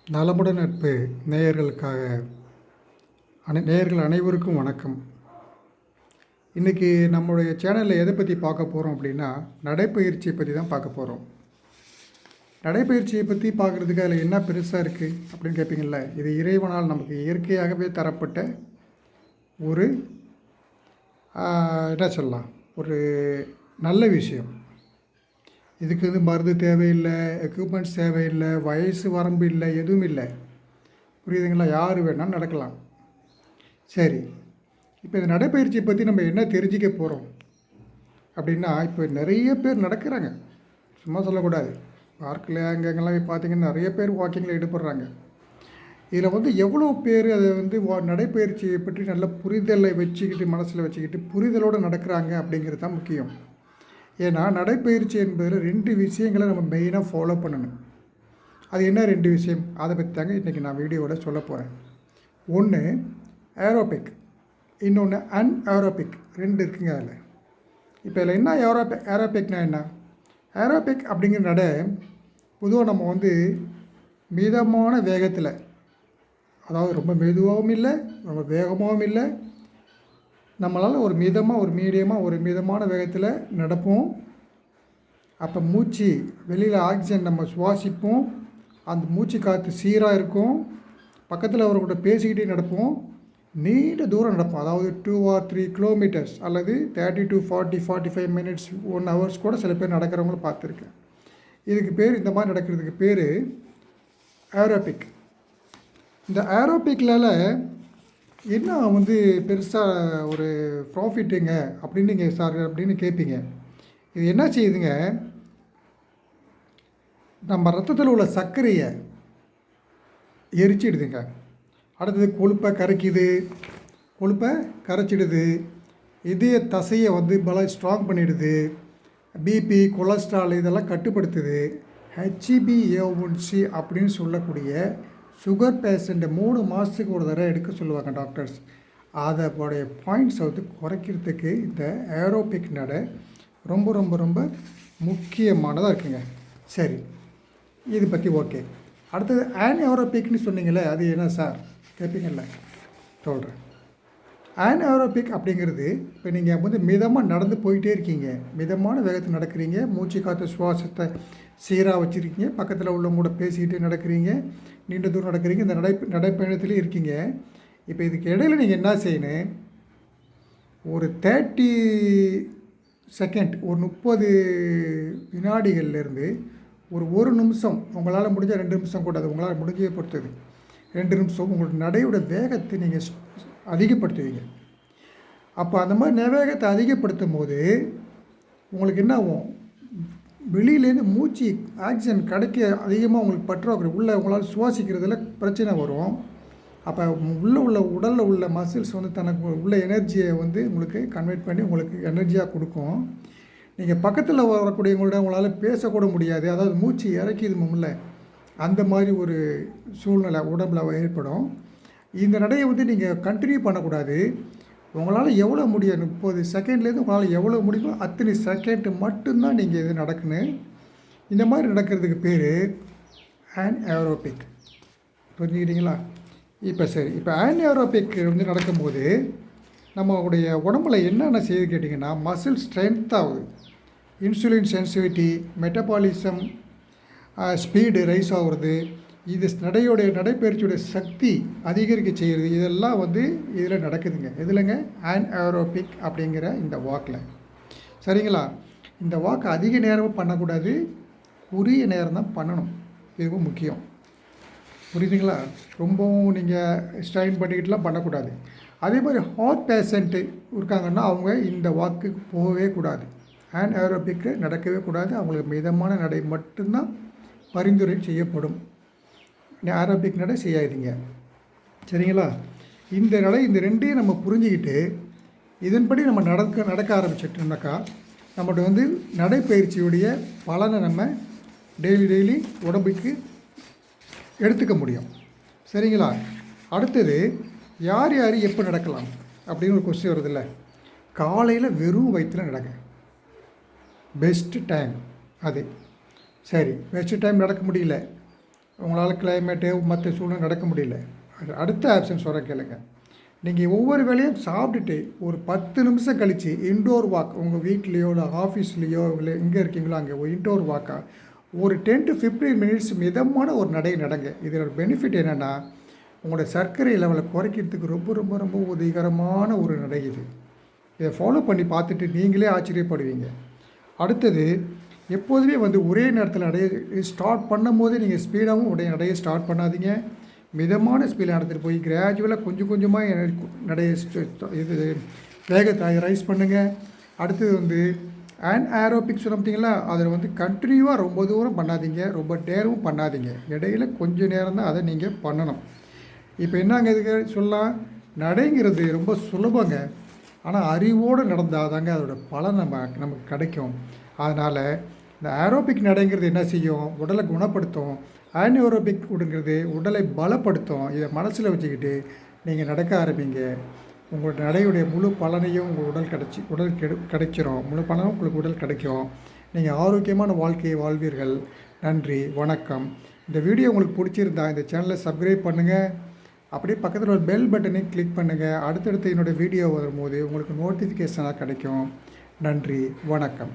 நலமுடன் நட்பு நேயர்களுக்காக நேயர்கள் அனைவருக்கும் வணக்கம். இன்றைக்கி நம்மளுடைய சேனலில் எதை பற்றி பார்க்க போகிறோம் அப்படின்னா, நடைப்பயிற்சியை பற்றி தான் பார்க்க போகிறோம். நடைப்பயிற்சியை பற்றி பார்க்குறதுக்கு அதில் என்ன பெருசாக இருக்குது அப்படின்னு கேட்பீங்கள்ல. இது இறைவனால் நமக்கு இயற்கையாகவே தரப்பட்ட ஒரு என்ன சொல்லலாம், ஒரு நல்ல விஷயம். இதுக்கு மருந்து தேவையில்லை, எக்யூப்மெண்ட்ஸ் தேவையில்லை, வயசு வரம்பு இல்லை, எதுவும் இல்லை. புரியுதுங்களா? யார் வேணாலும் நடக்கலாம். சரி, இப்போ இந்த நடைப்பயிற்சியை பற்றி நம்ம என்ன தெரிஞ்சிக்க போகிறோம் அப்படின்னா, இப்போ நிறைய பேர் நடக்கிறாங்க, சும்மா சொல்லக்கூடாது. பார்க்கில் அங்கெங்கெல்லாம் பார்த்திங்கன்னா நிறைய பேர் வாக்கிங்கில் ஈடுபடுறாங்க. இதில் எவ்வளோ பேர் அதை நடைப்பயிற்சியை பற்றி நல்ல புரிதலை வச்சுக்கிட்டு, மனசில் வச்சுக்கிட்டு புரிதலோடு நடக்கிறாங்க அப்படிங்கிறது தான் முக்கியம். ஏன்னா நடைப்பயிற்சி என்பதில் 2 விஷயங்களை நம்ம மெயினாக ஃபாலோ பண்ணணும். அது என்ன 2 விஷயம், அதை பற்றி தாங்க இன்றைக்கி நான் வீடியோவில் சொல்ல போகிறேன். ஒன்று ஏரோபிக், இன்னொன்று அன்ஏரோபிக், 2 இருக்குங்க அதில். இப்போ இதில் என்ன ஏரோபிக்னா என்ன? ஏரோபிக் அப்படிங்கிற நடை பொதுவாக நம்ம மிதமான வேகத்தில், அதாவது ரொம்ப மெதுவாகவும் இல்லை, ரொம்ப வேகமாகவும் இல்லை, நம்மளால் ஒரு மிதமாக, ஒரு மீடியமாக, ஒரு மிதமான வேகத்தில் நடப்போம். அப்போ மூச்சு வெளியில் ஆக்சிஜன் நம்ம சுவாசிப்போம், அந்த மூச்சு காற்று சீராக இருக்கும். பக்கத்தில் அவர்கிட்ட பேசிக்கிட்டே நடப்போம். நீண்ட தூரம் நடப்போம், அதாவது 2 or 3 கிலோமீட்டர்ஸ் அல்லது 30 to 40, 45 மினிட்ஸ், 1 hours கூட சில பேர் நடக்கிறவங்கள பார்த்துருக்கேன். இதுக்கு பேர், இந்த மாதிரி நடக்கிறதுக்கு பேர் ஏரோபிக். இந்த ஏரோபிக்கில் என்ன பெருசாக ஒரு ப்ராஃபிட்டுங்க அப்படின்னு நீங்கள் சார் அப்படின்னு கேட்பீங்க. இது என்ன செய்யுதுங்க, நம்ம ரத்தத்தில் உள்ள சர்க்கரையை எரிச்சிடுதுங்க. அடுத்தது கொழுப்பை கரைச்சிடுது. இதய தசையை ஸ்ட்ராங் பண்ணிடுது. பிபி, கொலஸ்ட்ரால் இதெல்லாம் கட்டுப்படுத்துது. HbA1c அப்படின்னு சொல்லக்கூடிய சுகர் பேஷண்ட்டை 3 மாதத்துக்கு ஒரு தடவை எடுக்க சொல்லுவாங்க டாக்டர்ஸ். அதோடைய பாயிண்ட்ஸை குறைக்கிறதுக்கு இந்த ஏரோபிக் நடை ரொம்ப ரொம்ப ரொம்ப முக்கியமானதாக இருக்குங்க. சரி, இது பற்றி ஓகே. அடுத்தது அன்ஏரோபிக்னு சொன்னீங்களே, அது என்ன சார் கேட்பீங்கள்ல, சொல்கிறேன். அன்ஏரோபிக் அப்படிங்கிறது, இப்போ நீங்கள் மிதமாக நடந்து போயிட்டே இருக்கீங்க, மிதமான வேகத்தில் நடக்கிறீங்க, மூச்சு காற்று சுவாசத்தை சீராக வச்சுருக்கீங்க, பக்கத்தில் உள்ளவங்க கூட பேசிக்கிட்டே நடக்கிறீங்க, நீண்ட தூரம் நடக்கிறீங்க, இந்த நடைப்பயணத்துலேயும் இருக்கீங்க. இப்போ இதுக்கு இடையில் நீங்கள் என்ன செய்யணும், ஒரு 30 செகண்ட், ஒரு 30 வினாடிகள்லேருந்து ஒரு நிமிஷம், உங்களால் முடிஞ்சால் 2 நிமிஷம் கூட, அது உங்களால் முடிஞ்சே பொறுத்தது, 2 நிமிஷம் உங்களோட நடையோட வேகத்தை நீங்கள் அதிகப்படுத்துவீங்க. அப்போ அந்த மாதிரி வேகத்தை அதிகப்படுத்தும் போது உங்களுக்கு என்ன ஆகும், வெளியிலேருந்து மூச்சு ஆக்சிஜன் கிடைக்க அதிகமாக உங்களுக்கு பற்றாக்குறை, உங்களால் சுவாசிக்கிறதுல பிரச்சனை வரும். அப்போ உள்ள உடலில் உள்ள மசில்ஸ் தனக்கு உள்ள எனர்ஜியை உங்களுக்கு கன்வெர்ட் பண்ணி உங்களுக்கு எனர்ஜியாக கொடுக்கும். நீங்கள் பக்கத்தில் வரக்கூடியவங்களோட உங்களால் பேசக்கூட முடியாது, அதாவது மூச்சு இறக்கிதுமில்ல, அந்த மாதிரி ஒரு சூழ்நிலை உடம்பில் ஏற்படும். இந்த நடையை நீங்கள் கண்டினியூ பண்ணக்கூடாது. உங்களால் எவ்வளோ முடியும், 30 செகண்ட்லேருந்து உங்களால் எவ்வளோ முடியுமோ அத்தனை செகண்ட் மட்டும்தான் நீங்கள் இது நடக்கணும். இந்த மாதிரி நடக்கிறதுக்கு பேர் அன்ஏரோபிக். புரிஞ்சுக்கிட்டீங்களா? இப்போ சரி, இப்போ அன்ஏரோபிக் நடக்கும்போது நம்மளுடைய உடம்புல என்னென்ன செய்யுது கேட்டிங்கன்னா, மசில் ஸ்ட்ரென்த் ஆகுது, insulin sensitivity, metabolism speed rice ஆகுறது, இது நடைப்பயிற்சியோடைய சக்தி அதிகரிக்க செய்கிறது. இதெல்லாம் இதில் நடக்குதுங்க. எதுலங்க? அன்ஏரோபிக் அப்படிங்கிற இந்த வாக்கில். சரிங்களா? இந்த வாக்கு அதிக நேரமும் பண்ணக்கூடாது, குறுகிய நேரம் தான் பண்ணணும். இதுவும் முக்கியம். புரியுதுங்களா? ரொம்பவும் நீங்கள் ஸ்ட்ரைன் பண்ணிக்கிட்டுலாம் பண்ணக்கூடாது. அதே மாதிரி ஹார்ட் பேஷண்ட்டு இருக்காங்கன்னா அவங்க இந்த வாக்குக்கு போகவே கூடாது, அன்ஏரோபிக்கு நடக்கவே கூடாது. அவங்களுக்கு மிதமான நடை மட்டும்தான் பரிந்துரை செய்யப்படும். ஏரோபிக் நடை செய்யாதீங்க. சரிங்களா? இந்த 2ஐயும் நம்ம புரிஞ்சுக்கிட்டு இதன்படி நம்ம நடக்க ஆரம்பிச்சிட்டோம்னாக்கா நம்மகிட்ட நடைப்பயிற்சியுடைய பலனை நம்ம டெய்லி உடம்புக்கு எடுத்துக்க முடியும். சரிங்களா? அடுத்தது யார் எப்போ நடக்கலாம் அப்படின்னு ஒரு கொஸ்டின் வருதில்ல. காலையில் வெறும் வயிற்றில் நடக்க பெஸ்ட்டு டைம் அது. சரி, பெஸ்ட்டு டைம் நடக்க முடியல, உங்களால் கிளைமேட்டு மற்ற சூழ்நிலை நடக்க முடியல. அடுத்த ஆப்ஷன் சொல்கிறேன் கேளுங்க. நீங்கள் ஒவ்வொரு வேளையும் சாப்பிட்டுட்டு ஒரு 10 நிமிஷம் கழித்து இன்டோர் வாக் உங்கள் வீட்லேயோ இல்லை ஆஃபீஸ்லேயோ இல்லை எங்கே இருக்கீங்களோ அங்கே ஒரு இன்டோர் வாக்காக ஒரு 10 to 15 மினிட்ஸ் மிதமான ஒரு நடை நடங்க. இதோட பெனிஃபிட் என்னென்னா, உங்களோட சர்க்கரை லெவலை குறைக்கிறதுக்கு ரொம்ப ரொம்ப ரொம்ப உதவிகரமான ஒரு நடை இது. இதை ஃபாலோ பண்ணி பார்த்துட்டு நீங்களே ஆச்சரியப்படுவீங்க. அடுத்தது, எப்போதுமே ஒரே நேரத்தில் நடைய ஸ்டார்ட் பண்ணும் போதே நீங்கள் ஸ்பீடாகவும் உடைய நடையை ஸ்டார்ட் பண்ணாதீங்க. மிதமான ஸ்பீடில் நடந்துட்டு போய் கிராஜுவலாக கொஞ்சம் கொஞ்சமாக நடைய இது வேகத்தை ரைஸ் பண்ணுங்கள். அடுத்தது ஏரோபிக்ஸ் சொன்ன பார்த்தீங்களா, அதில் கண்டினியூவாக ரொம்ப தூரம் பண்ணாதீங்க, ரொம்ப நேரமும் பண்ணாதீங்க. இடையில கொஞ்சம் நேரம் தான் அதை நீங்கள் பண்ணணும். இப்போ என்னங்க இதுக்கு சொல்லலாம், நடைங்கிறது ரொம்ப சுலபங்க. ஆனால் அறிவோடு நடந்தால் தாங்க அதோட பலன் நமக்கு கிடைக்கும். அதனால் இந்த ஏரோபிக் நடைங்கிறது என்ன செய்யும், உடலை குணப்படுத்தும். ஏரோபிக் உடங்கிறது உடலை பலப்படுத்தும். இதை மனசில் வச்சுக்கிட்டு நீங்கள் நடக்க ஆரம்பிங்க. உங்களோட நடையுடைய முழு பலனையும் உங்கள் உடல் கிடைச்சிரும். முழு பலனும் உங்களுக்கு உடல் கிடைக்கும். நீங்கள் ஆரோக்கியமான வாழ்க்கையை வாழ்வீர்கள். நன்றி, வணக்கம். இந்த வீடியோ உங்களுக்கு பிடிச்சிருந்தா இந்த சேனலை சப்ஸ்கிரைப் பண்ணுங்கள். அப்படியே பக்கத்தில் ஒரு பெல் பட்டனையும் கிளிக் பண்ணுங்கள். அடுத்தடுத்து என்னோடய வீடியோ வரும்போது உங்களுக்கு நோட்டிஃபிகேஷனாக கிடைக்கும். நன்றி, வணக்கம்.